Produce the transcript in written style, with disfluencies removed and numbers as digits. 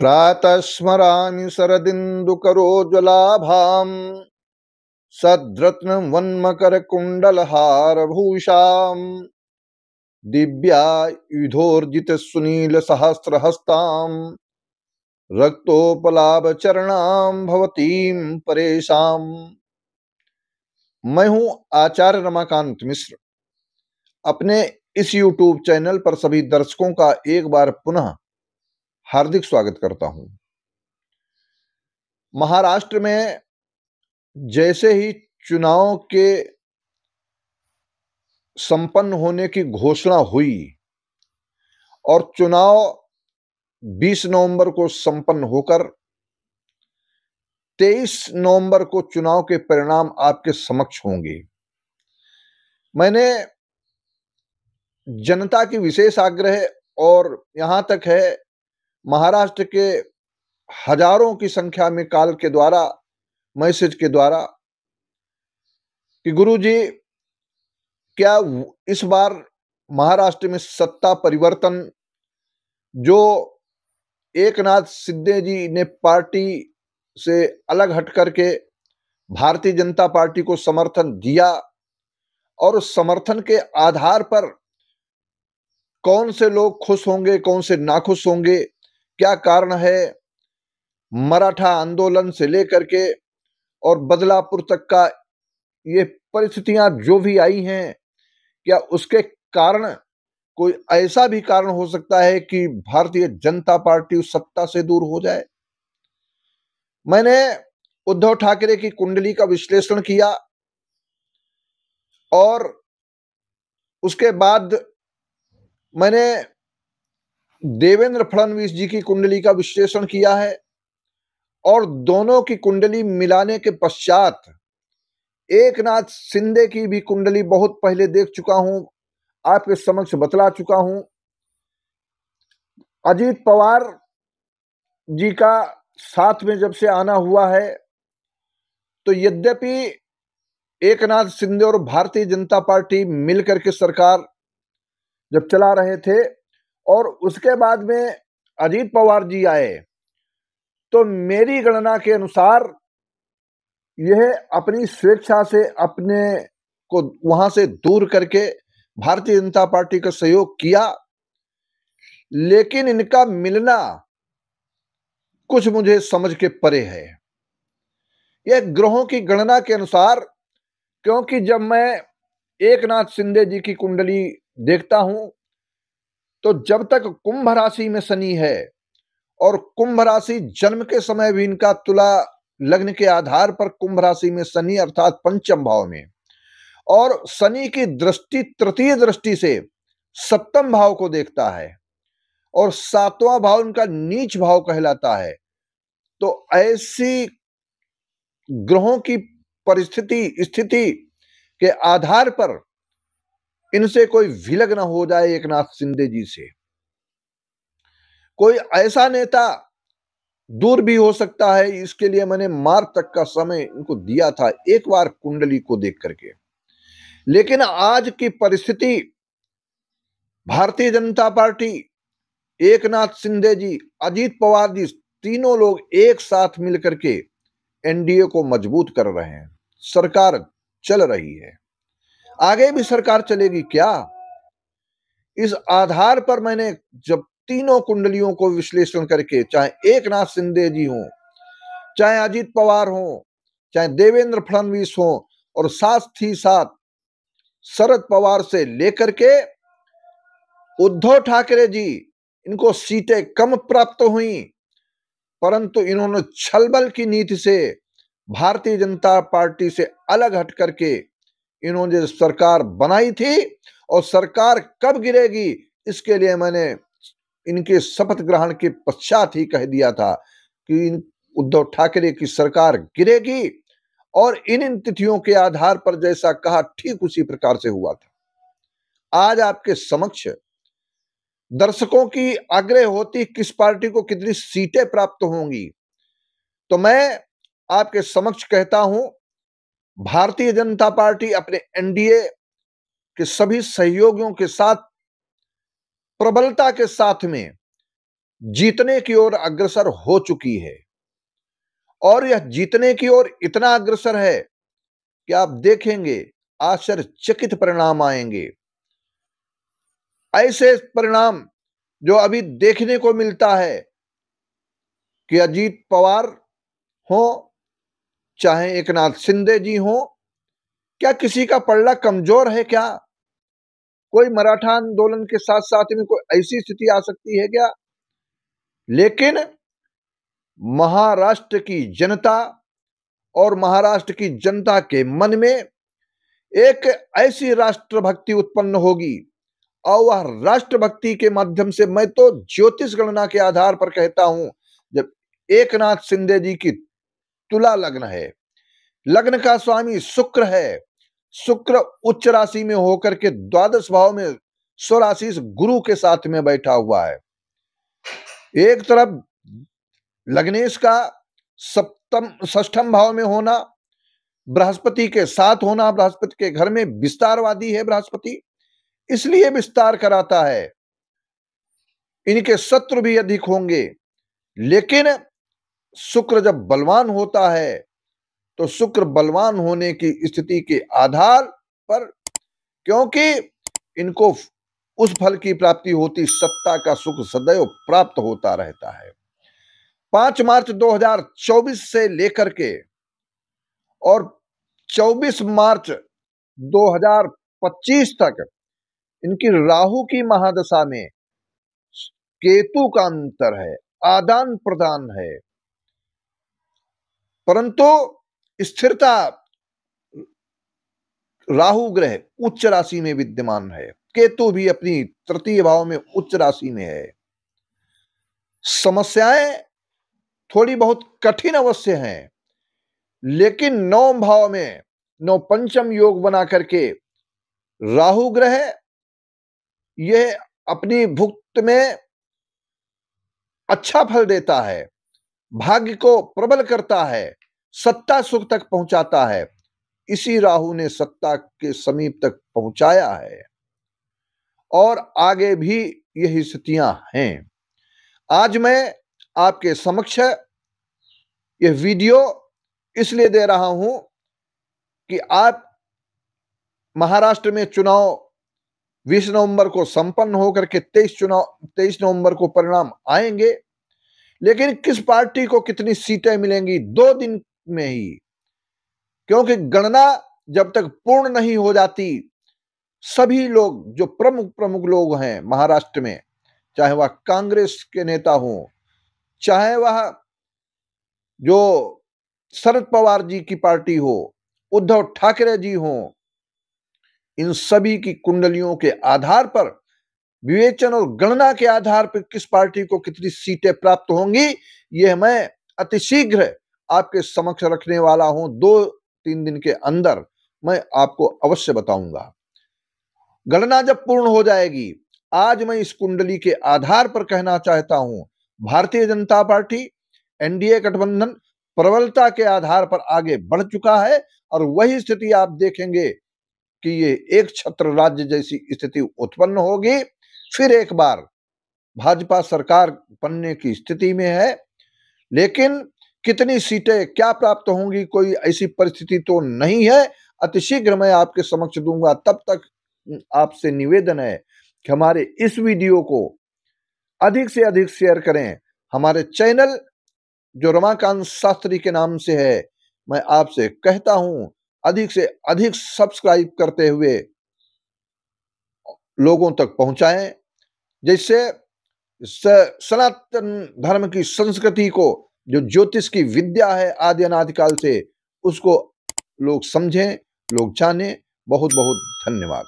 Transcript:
प्रातः स्मरामि शरदिन्दुकरोज्ज्वलाभाम् सद्रत्नवन्मकरकुण्डलहारभूषाम् दिव्यायुधोर्जितसुनीलसहस्रहस्ताम् रक्तोपलाभचरणाम् भवतीम् परेशाम्। मैं हूं आचार्य रमाकांत मिश्र। अपने इस YouTube चैनल पर सभी दर्शकों का एक बार पुनः हार्दिक स्वागत करता हूं। महाराष्ट्र में जैसे ही चुनाव के संपन्न होने की घोषणा हुई और चुनाव 20 नवंबर को संपन्न होकर 23 नवंबर को चुनाव के परिणाम आपके समक्ष होंगे, मैंने जनता की विशेष आग्रह और यहां तक है महाराष्ट्र के हजारों की संख्या में कॉल के द्वारा, मैसेज के द्वारा कि गुरुजी क्या इस बार महाराष्ट्र में सत्ता परिवर्तन जो एकनाथ शिंदे जी ने पार्टी से अलग हट करके भारतीय जनता पार्टी को समर्थन दिया और उस समर्थन के आधार पर कौन से लोग खुश होंगे, कौन से नाखुश होंगे, क्या कारण है, मराठा आंदोलन से लेकर के और बदलापुर तक का ये परिस्थितियां जो भी आई हैं, क्या उसके कारण कोई ऐसा भी कारण हो सकता है कि भारतीय जनता पार्टी उस सत्ता से दूर हो जाए। मैंने उद्धव ठाकरे की कुंडली का विश्लेषण किया और उसके बाद मैंने देवेंद्र फडणवीस जी की कुंडली का विश्लेषण किया है और दोनों की कुंडली मिलाने के पश्चात एकनाथ शिंदे की भी कुंडली बहुत पहले देख चुका हूं, आपके समक्ष बतला चुका हूं। अजीत पवार जी का साथ में जब से आना हुआ है तो यद्यपि एकनाथ शिंदे और भारतीय जनता पार्टी मिलकर के सरकार जब चला रहे थे और उसके बाद में अजीत पवार जी आए तो मेरी गणना के अनुसार यह अपनी स्वेच्छा से अपने को वहां से दूर करके भारतीय जनता पार्टी का सहयोग किया, लेकिन इनका मिलना कुछ मुझे समझ के परे है। यह ग्रहों की गणना के अनुसार, क्योंकि जब मैं एकनाथ शिंदे जी की कुंडली देखता हूं तो जब तक कुंभ राशि में शनि है और कुंभ राशि जन्म के समय भी इनका तुला लग्न के आधार पर कुंभ राशि में शनि अर्थात पंचम भाव में, और शनि की दृष्टि तृतीय दृष्टि से सप्तम भाव को देखता है और सातवां भाव उनका नीच भाव कहलाता है। तो ऐसी ग्रहों की परिस्थिति स्थिति के आधार पर इनसे कोई विलग न हो जाए, एकनाथ शिंदे जी से कोई ऐसा नेता दूर भी हो सकता है। इसके लिए मैंने मार्च तक का समय इनको दिया था एक बार कुंडली को देख करके, लेकिन आज की परिस्थिति भारतीय जनता पार्टी, एकनाथ शिंदे जी, अजीत पवार जी, तीनों लोग एक साथ मिलकर के एनडीए को मजबूत कर रहे हैं। सरकार चल रही है, आगे भी सरकार चलेगी क्या? इस आधार पर मैंने जब तीनों कुंडलियों को विश्लेषण करके, चाहे एकनाथ शिंदे जी हो, चाहे अजीत पवार हो, चाहे देवेंद्र फडणवीस हो और साथ ही साथ शरद पवार से लेकर के उद्धव ठाकरे जी, इनको सीटें कम प्राप्त हुई परंतु इन्होंने छलबल की नीति से भारतीय जनता पार्टी से अलग हट करके इन्होंने सरकार बनाई थी और सरकार कब गिरेगी इसके लिए मैंने इनके शपथ ग्रहण के पश्चात ही कह दिया था कि उद्धव ठाकरे की सरकार गिरेगी और इन तिथियों के आधार पर जैसा कहा ठीक उसी प्रकार से हुआ था। आज आपके समक्ष दर्शकों की आग्रह होती किस पार्टी को कितनी सीटें प्राप्त होंगी, तो मैं आपके समक्ष कहता हूं भारतीय जनता पार्टी अपने एनडीए के सभी सहयोगियों के साथ प्रबलता के साथ में जीतने की ओर अग्रसर हो चुकी है और यह जीतने की ओर इतना अग्रसर है कि आप देखेंगे आश्चर्यचकित परिणाम आएंगे। ऐसे परिणाम जो अभी देखने को मिलता है कि अजीत पवार हो चाहे एकनाथ शिंदे जी हो, क्या किसी का पलड़ा कमजोर है क्या? कोई मराठा आंदोलन के साथ साथ में कोई ऐसी स्थिति आ सकती है क्या? लेकिन महाराष्ट्र की जनता और महाराष्ट्र की जनता के मन में एक ऐसी राष्ट्रभक्ति उत्पन्न होगी और वह राष्ट्रभक्ति के माध्यम से, मैं तो ज्योतिष गणना के आधार पर कहता हूं, जब एकनाथ शिंदे जी की तुला लग्न है, लग्न का स्वामी शुक्र है, शुक्र उच्च राशि में होकर के द्वादश भाव में स्वराशीष गुरु के साथ में बैठा हुआ है। एक तरफ लग्नेश का सप्तम षष्ठम भाव में होना, बृहस्पति के साथ होना, बृहस्पति के घर में विस्तारवादी है बृहस्पति, इसलिए विस्तार कराता है। इनके शत्रु भी अधिक होंगे, लेकिन शुक्र जब बलवान होता है तो शुक्र बलवान होने की स्थिति के आधार पर, क्योंकि इनको उस फल की प्राप्ति होती, सत्ता का सुख सदैव प्राप्त होता रहता है। 5 मार्च 2024 से लेकर के और 24 मार्च 2025 तक इनकी राहु की महादशा में केतु का अंतर है, आदान प्रदान है, परंतु स्थिरता राहु ग्रह उच्च राशि में विद्यमान है, केतु भी अपनी तृतीय भाव में उच्च राशि में है। समस्याएं थोड़ी बहुत कठिन अवश्य हैं, लेकिन नवम भाव में नव पंचम योग बना करके राहु ग्रह यह अपनी भुक्त में अच्छा फल देता है, भाग्य को प्रबल करता है, सत्ता सुख तक पहुंचाता है। इसी राहु ने सत्ता के समीप तक पहुंचाया है और आगे भी यही स्थितियां हैं। आज मैं आपके समक्ष यह वीडियो इसलिए दे रहा हूं कि आप महाराष्ट्र में चुनाव 20 नवंबर को संपन्न होकर के 23 नवंबर को परिणाम आएंगे, लेकिन किस पार्टी को कितनी सीटें मिलेंगी 2 दिन में ही, क्योंकि गणना जब तक पूर्ण नहीं हो जाती, सभी लोग जो प्रमुख लोग हैं महाराष्ट्र में, चाहे वह कांग्रेस के नेता हो, चाहे वह जो शरद पवार जी की पार्टी हो, उद्धव ठाकरे जी हो, इन सभी की कुंडलियों के आधार पर, विवेचन और गणना के आधार पर किस पार्टी को कितनी सीटें प्राप्त होंगी, यह मैं अतिशीघ्र आपके समक्ष रखने वाला हूं। 2-3 दिन के अंदर मैं आपको अवश्य बताऊंगा। गणना जब पूर्ण हो जाएगी, आज मैं इस कुंडली के आधार पर कहना चाहता हूं, भारतीय जनता पार्टी एनडीए गठबंधन प्रबलता के आधार पर आगे बढ़ चुका है और वही स्थिति आप देखेंगे कि ये एक छत्र राज्य जैसी स्थिति उत्पन्न होगी। फिर एक बार भाजपा सरकार बनने की स्थिति में है, लेकिन कितनी सीटें क्या प्राप्त होंगी, कोई ऐसी परिस्थिति तो नहीं है। अतिशीघ्र मैं आपके समक्ष दूंगा। तब तक आपसे निवेदन है कि हमारे इस वीडियो को अधिक से अधिक शेयर करें। हमारे चैनल जो रमाकांत शास्त्री के नाम से है, मैं आपसे कहता हूं अधिक से अधिक सब्सक्राइब करते हुए लोगों तक पहुंचाएं, जिससे सनातन धर्म की संस्कृति को, जो ज्योतिष की विद्या है आदि अनादिकाल से, उसको लोग समझें, लोग जानें। बहुत बहुत धन्यवाद।